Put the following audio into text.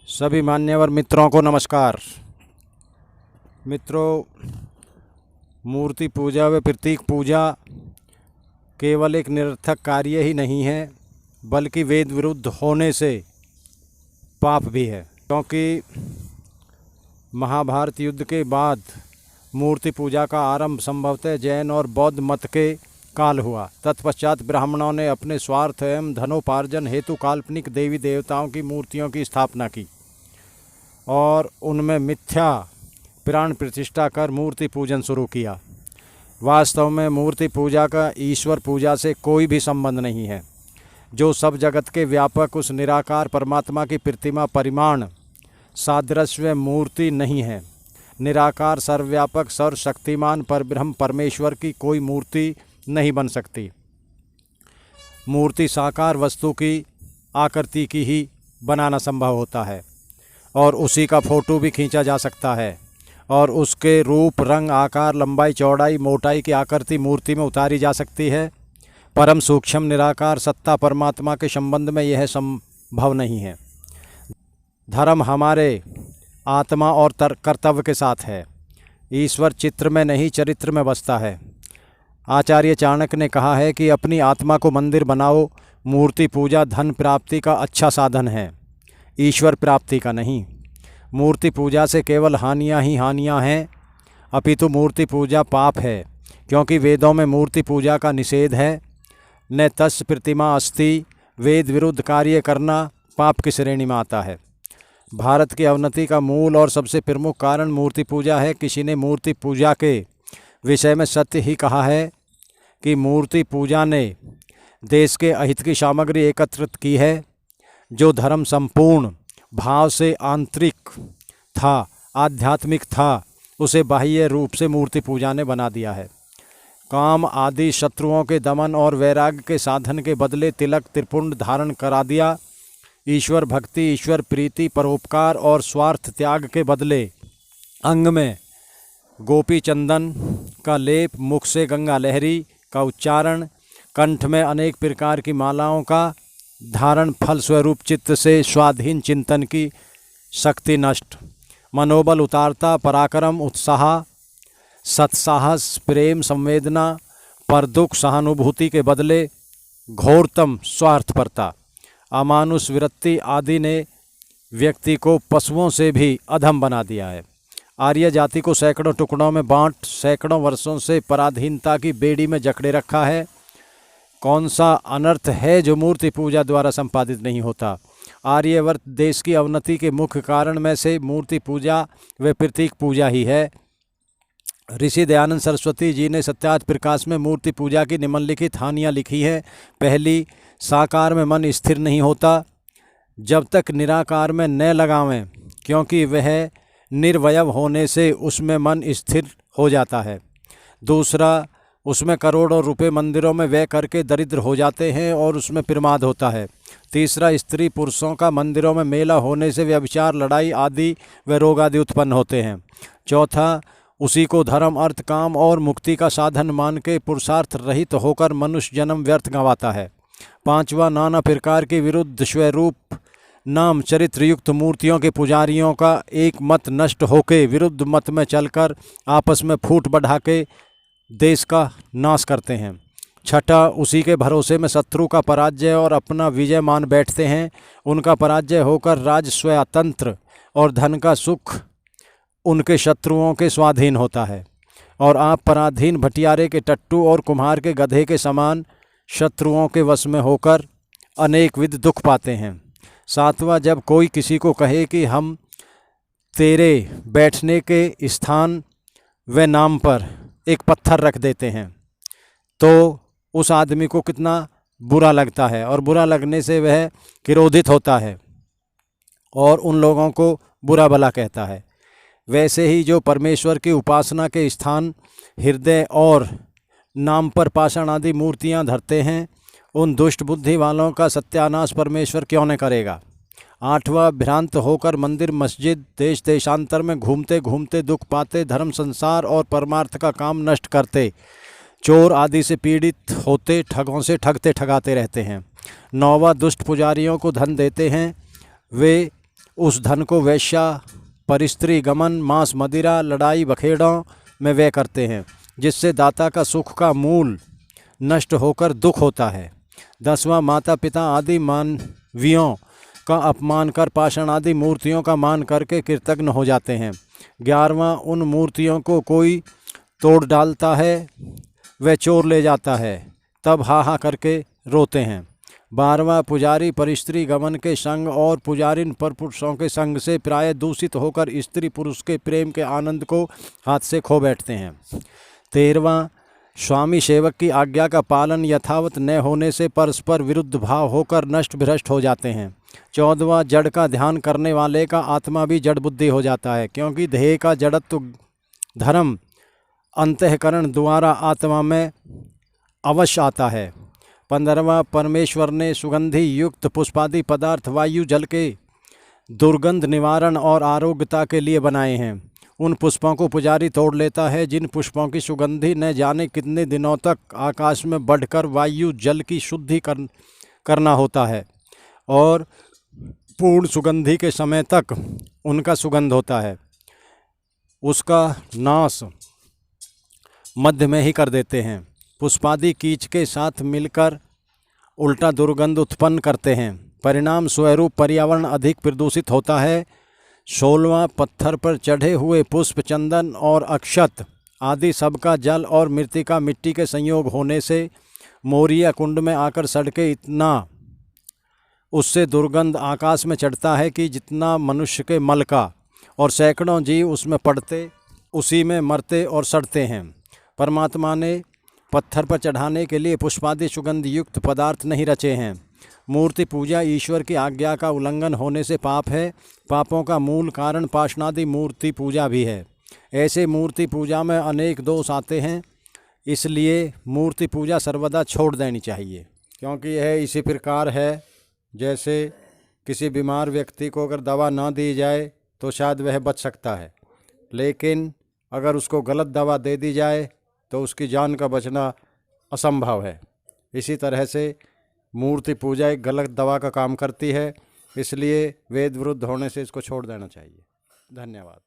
सभी मान्यवर मित्रों को नमस्कार। मित्रों, मूर्ति पूजा व प्रतीक पूजा केवल एक निरर्थक कार्य ही नहीं है, बल्कि वेद विरुद्ध होने से पाप भी है। क्योंकि महाभारत युद्ध के बाद मूर्ति पूजा का आरंभ संभवतः जैन और बौद्ध मत के काल हुआ। तत्पश्चात ब्राह्मणों ने अपने स्वार्थ एवं धनोपार्जन हेतु काल्पनिक देवी देवताओं की मूर्तियों की स्थापना की और उनमें मिथ्या प्राण प्रतिष्ठा कर मूर्ति पूजन शुरू किया। वास्तव में मूर्ति पूजा का ईश्वर पूजा से कोई भी संबंध नहीं है। जो सब जगत के व्यापक उस निराकार परमात्मा की प्रतिमा परिमाण सादृश्य मूर्ति नहीं है। निराकार सर्वव्यापक सर्वशक्तिमान परब्रह्म परमेश्वर की कोई मूर्ति नहीं बन सकती। मूर्ति साकार वस्तु की आकृति की ही बनाना संभव होता है और उसी का फोटो भी खींचा जा सकता है और उसके रूप, रंग, आकार, लंबाई, चौड़ाई, मोटाई की आकृति मूर्ति में उतारी जा सकती है। परम सूक्ष्म निराकार सत्ता परमात्मा के संबंध में यह संभव नहीं है। धर्म हमारे आत्मा और कर्तव्य के साथ है। ईश्वर चित्र में नहीं, चरित्र में बसता है। आचार्य चाणक्य ने कहा है कि अपनी आत्मा को मंदिर बनाओ। मूर्ति पूजा धन प्राप्ति का अच्छा साधन है, ईश्वर प्राप्ति का नहीं। मूर्ति पूजा से केवल हानियाँ ही हानियाँ हैं, अपितु मूर्ति पूजा पाप है, क्योंकि वेदों में मूर्ति पूजा का निषेध है। न तस्य प्रतिमा अस्ति, वेद विरुद्ध कार्य करना पाप की श्रेणी में आता है। भारत की अवनति का मूल और सबसे प्रमुख कारण मूर्ति पूजा है। किसी ने मूर्ति पूजा के विषय में सत्य ही कहा है कि मूर्ति पूजा ने देश के अहित की सामग्री एकत्रित की है। जो धर्म संपूर्ण भाव से आंतरिक था, आध्यात्मिक था, उसे बाह्य रूप से मूर्ति पूजा ने बना दिया है। काम आदि शत्रुओं के दमन और वैराग्य के साधन के बदले तिलक त्रिपुंड धारण करा दिया। ईश्वर भक्ति, ईश्वर प्रीति, परोपकार और स्वार्थ त्याग के बदले अंग में गोपी चंदन का लेप, मुख से गंगा लहरी का उच्चारण, कंठ में अनेक प्रकार की मालाओं का धारण, फल स्वरूप चित्त से स्वाधीन चिंतन की शक्ति नष्ट, मनोबल उतारता, पराक्रम, उत्साह, सत्साहस, प्रेम, संवेदना, पर दुख, सहानुभूति के बदले घोरतम स्वार्थपरता, अमानुष वृत्ति आदि ने व्यक्ति को पशुओं से भी अधम बना दिया है। आर्य जाति को सैकड़ों टुकड़ों में बांट सैकड़ों वर्षों से पराधीनता की बेड़ी में जकड़े रखा है। कौन सा अनर्थ है जो मूर्ति पूजा द्वारा संपादित नहीं होता। आर्यवर्त देश की अवनति के मुख्य कारण में से मूर्ति पूजा व प्रतीक पूजा ही है। ऋषि दयानंद सरस्वती जी ने सत्यार्थ प्रकाश में मूर्ति पूजा की निम्नलिखित हानियाँ लिखी है। पहली, साकार में मन स्थिर नहीं होता जब तक निराकार में न लगावें, क्योंकि वह निर्वयव होने से उसमें मन स्थिर हो जाता है। दूसरा, उसमें करोड़ों रुपए मंदिरों में व्यय करके दरिद्र हो जाते हैं और उसमें प्रमाद होता है। तीसरा, स्त्री पुरुषों का मंदिरों में मेला होने से व्यभिचार, लड़ाई आदि व रोग आदि उत्पन्न होते हैं। चौथा, उसी को धर्म, अर्थ, काम और मुक्ति का साधन मान के पुरुषार्थ रहित होकर मनुष्य जन्म व्यर्थ गंवाता है। पांचवा, नाना प्रकार के विरुद्ध स्वरूप नाम चरित्र युक्त मूर्तियों के पुजारियों का एक मत नष्ट होके विरुद्ध मत में चलकर आपस में फूट बढ़ा के देश का नाश करते हैं। छठा, उसी के भरोसे में शत्रु का पराजय और अपना विजय मान बैठते हैं। उनका पराजय होकर राज स्वतंत्र और धन का सुख उनके शत्रुओं के स्वाधीन होता है और आप पराधीन भटियारे के टट्टू और कुम्हार के गधे के समान शत्रुओं के वश में होकर अनेक विध दुख पाते हैं। सातवां, जब कोई किसी को कहे कि हम तेरे बैठने के स्थान व नाम पर एक पत्थर रख देते हैं, तो उस आदमी को कितना बुरा लगता है और बुरा लगने से वह क्रोधित होता है और उन लोगों को बुरा भला कहता है। वैसे ही जो परमेश्वर की उपासना के स्थान हृदय और नाम पर पाषाण आदि मूर्तियां धरते हैं, उन दुष्ट बुद्धि वालों का सत्यानाश परमेश्वर क्यों न करेगा। आठवां, भ्रांत होकर मंदिर मस्जिद देश देशांतर में घूमते घूमते दुख पाते, धर्म संसार और परमार्थ का काम नष्ट करते, चोर आदि से पीड़ित होते, ठगों से ठगते ठगाते रहते हैं। नौवां, दुष्ट पुजारियों को धन देते हैं, वे उस धन को वेश्या, परिस्त्री गमन, मांस, मदिरा, लड़ाई बखेड़ों में व्यय करते हैं, जिससे दाता का सुख का मूल नष्ट होकर दुख होता है। 10वां, माता पिता आदि मानवियों का अपमान कर पाषाण आदि मूर्तियों का मान करके कृतज्ञ हो जाते हैं। 11वां, उन मूर्तियों को कोई तोड़ डालता है, वह चोर ले जाता है, तब हा हा करके रोते हैं। 12वां, पुजारी परिस्त्री गमन के संग और पुजारिन पर पुरुषों के संग से प्राय दूषित होकर स्त्री पुरुष के प्रेम के आनंद को हाथ से खो बैठते हैं। 13वां, स्वामी सेवक की आज्ञा का पालन यथावत न होने से परस्पर विरुद्ध भाव होकर नष्ट भ्रष्ट हो जाते हैं। 14वां, जड़ का ध्यान करने वाले का आत्मा भी जड़ बुद्धि हो जाता है, क्योंकि देह का जड़त्व धर्म अंतःकरण द्वारा आत्मा में अवश्य आता है। 15वां, परमेश्वर ने सुगंधि युक्त पुष्पादि पदार्थ वायु जल के दुर्गंध निवारण और आरोग्यता के लिए बनाए हैं। उन पुष्पों को पुजारी तोड़ लेता है जिन पुष्पों की सुगंधि न जाने कितने दिनों तक आकाश में बढ़कर वायु जल की शुद्धि करना होता है और पूर्ण सुगंधि के समय तक उनका सुगंध होता है। उसका नाश मध्य में ही कर देते हैं। पुष्पादि कीच के साथ मिलकर उल्टा दुर्गंध उत्पन्न करते हैं। परिणाम स्वरूप पर्यावरण अधिक प्रदूषित होता है। 16वां, पत्थर पर चढ़े हुए पुष्प, चंदन और अक्षत आदि सबका जल और मृतिका मिट्टी के संयोग होने से मोरिया कुंड में आकर सड़के इतना उससे दुर्गंध आकाश में चढ़ता है कि जितना मनुष्य के मल का, और सैकड़ों जीव उसमें पड़ते उसी में मरते और सड़ते हैं। परमात्मा ने पत्थर पर चढ़ाने के लिए पुष्पादि सुगंध युक्त पदार्थ नहीं रचे हैं। मूर्ति पूजा ईश्वर की आज्ञा का उल्लंघन होने से पाप है। पापों का मूल कारण पाषाणादि मूर्ति पूजा भी है। ऐसे मूर्ति पूजा में अनेक दोष आते हैं, इसलिए मूर्ति पूजा सर्वदा छोड़ देनी चाहिए। क्योंकि यह इसी प्रकार है जैसे किसी बीमार व्यक्ति को अगर दवा ना दी जाए तो शायद वह बच सकता है, लेकिन अगर उसको गलत दवा दे दी जाए तो उसकी जान का बचना असंभव है। इसी तरह से मूर्ति पूजा एक गलत दवा का काम करती है, इसलिए वेद विरुद्ध होने से इसको छोड़ देना चाहिए। धन्यवाद।